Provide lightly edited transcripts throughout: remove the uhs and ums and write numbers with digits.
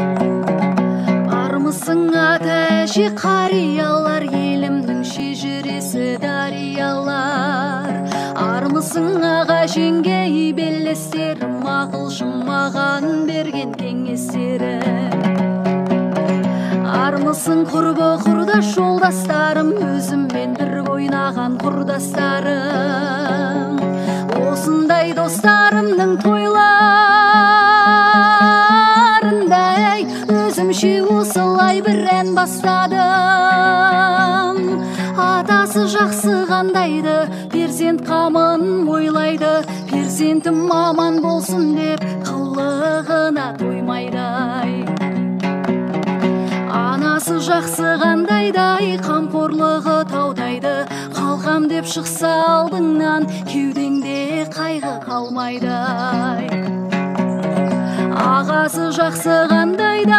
Бармысың ата-әже қариялар, елімнің шежіресі дариялар. Армысың аға жеңге белестер, мағылшым маған берген кеңестері. Армысың құрдас жолдастарым, өзіммен бір ойнаған құрдастарым. Осындай достарымның тойларындай өзімше осылай бір ән бастадым. Атасы жақсы қандайды, перзент қамын ойлайды, перзентім аман болсын деп қылығына тоймайдай. Анасы жақсы қандайдай, қамқорлығы таудайды, қалқам деп шықса алдыңнан, кеудеңде қайғы қалмайдай. Ағасы жақсы қандайдай,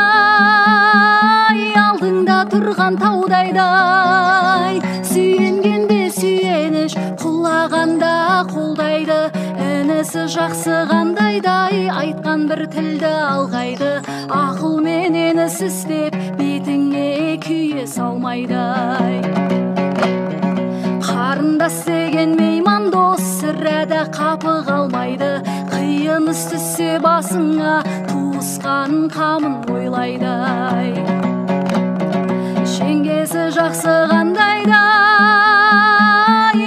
алдыңда тұрған таудайдай, сүйенгенде сүйеніш, құлағанда қолдайды. Інісі жақсы қандайдай, айтқан бір тілді алғайды, ақылмен енісі істеп бетіңе күйе салмайдай. Қарындас деген мейман дос, сірәді қапы қалмайды, қиын іс түссе басыңа, туысқан қамын ойлайдай. Жеңгесі жақсы қандайдай,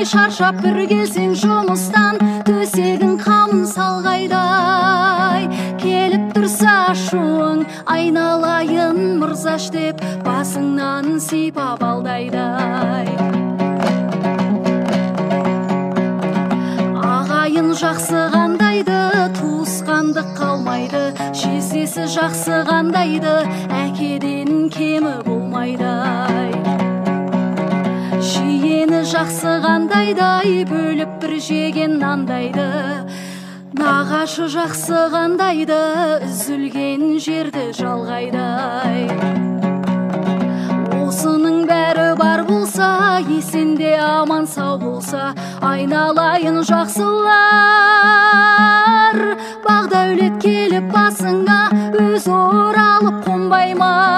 шаршап бір келсең жұмыстан, төсегін қамын салғайдай. Келіп тұрса ашуың, айналайын мырзаш деп, басыңнан сипап алдайдай. Ағайын жақсы қандайды, туысқандық қалмайды, жездесі жақсы қандайды, әкеден кемі болмайдай. Жиені жақсы қандайдай, бөліп бір жеген нандайды, нағашы жақсы қандайды, үзілген жерді жалғайдай. Осының бәрі бар болса, есенде аман сау болса, айналайын жақсылар. Бақ дәулет келіп басыңа, өз оралып қонбай ма?